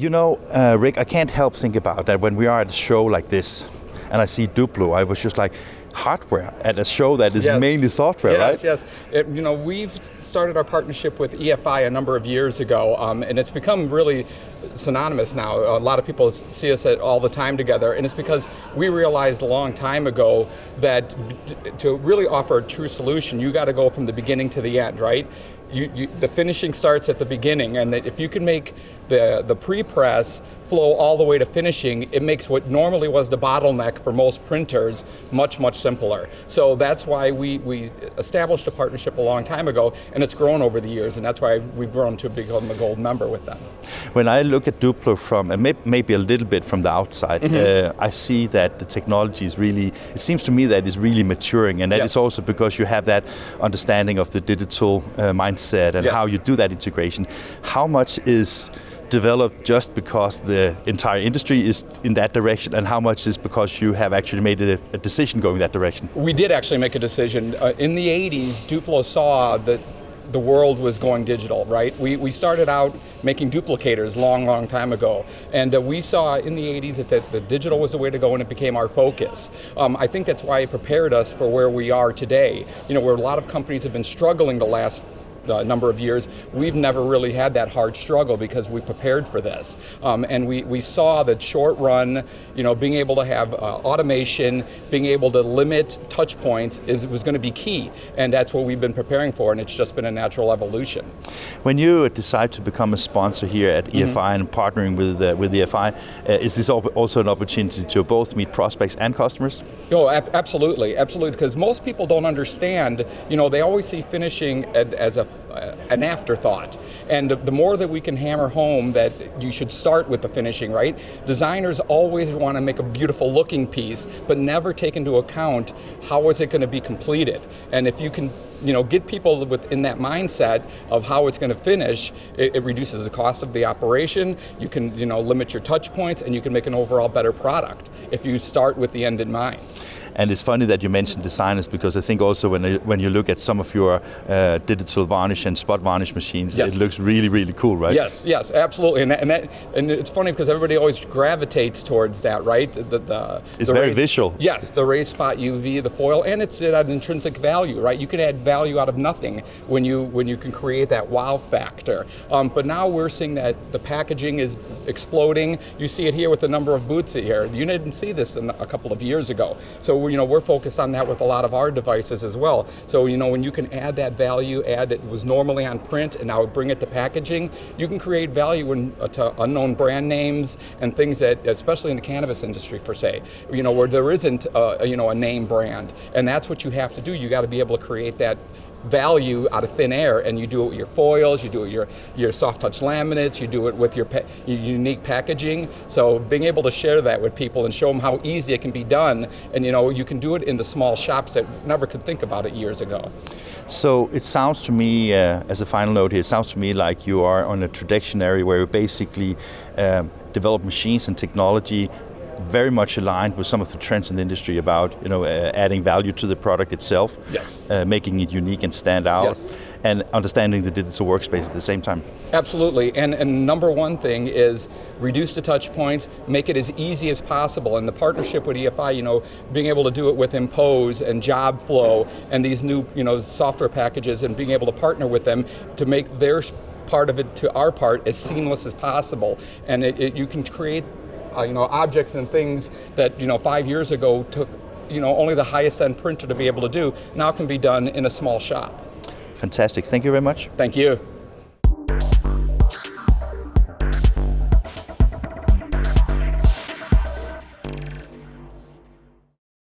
Rick, I can't help think about that when we are at a show like this, and I see Duplo, I was just like, hardware at a show that is mainly software, right? Yes. We've started our partnership with EFI a number of years ago, and it's become really synonymous now. A lot of people see us all the time together, and it's because we realized a long time ago that to really offer a true solution, you got to go from the beginning to the end, right? The finishing starts at the beginning, and that if you can make the pre-press flow all the way to finishing, it makes what normally was the bottleneck for most printers much, much simpler. So that's why we established a partnership a long time ago, and it's grown over the years, and that's why we've grown to become a gold member with them. When I look at Duplo from, maybe a little bit from the outside, I see that the technology is really, it seems to me that it's really maturing, and that is also because you have that understanding of the digital mindset and how you do that integration. How much is developed just because the entire industry is in that direction, and how much is because you have actually made a decision going that direction? We did actually make a decision. In the 80s, Duplo saw that the world was going digital, right? We started out making duplicators long time ago, and we saw in the 80s that the digital was the way to go, and it became our focus. I think that's why it prepared us for where we are today. Where a lot of companies have been struggling the last number of years, we've never really had that hard struggle because we prepared for this. And we saw that short run, being able to have automation, being able to limit touch points was going to be key. And that's what we've been preparing for, and it's just been a natural evolution. When you decide to become a sponsor here at EFI and partnering with EFI, is this also an opportunity to both meet prospects and customers? Oh, absolutely, because most people don't understand, they always see finishing as an afterthought. And the more that we can hammer home that you should start with the finishing, right? Designers always want to make a beautiful looking piece, but never take into account how is it going to be completed. And if you can get people within that mindset of how it's going to finish, it reduces the cost of the operation, you can limit your touch points, and you can make an overall better product if you start with the end in mind. And it's funny that you mentioned designers, because I think also when you look at some of your digital varnish and spot varnish machines, it looks really, really cool, right? Yes, absolutely. And it's funny because everybody always gravitates towards that, right? It's very visual. Yes, the raised spot UV, the foil, and it's at intrinsic value, right? You can add value out of nothing when you can create that wow factor. But now we're seeing that the packaging is exploding. You see it here with the number of boots here. You didn't see this a couple of years ago. So we're focused on that with a lot of our devices as well. So when you can add that value, it was normally on print, and now bring it to packaging, you can create value to unknown brand names and things that, especially in the cannabis industry, for say, where there isn't a name brand, and that's what you have to do. You got to be able to create that value out of thin air, and you do it with your foils, you do it with your soft touch laminates, you do it with your unique packaging. So being able to share that with people and show them how easy it can be done, and you can do it in the small shops that never could think about it years ago. So it sounds to me, as a final note here, it sounds to me like you are on a trajectory where you basically develop machines and technology very much aligned with some of the trends in the industry about adding value to the product itself, making it unique and stand out, and understanding the digital workspace at the same time. Absolutely, and number one thing is reduce the touch points, make it as easy as possible. And the partnership with EFI, being able to do it with Impose and Job Flow and these new software packages, and being able to partner with them to make their part of it to our part as seamless as possible. And you can create objects and things that 5 years ago took only the highest end printer to be able to do, now can be done in a small shop. Fantastic. Thank you very much. Thank you.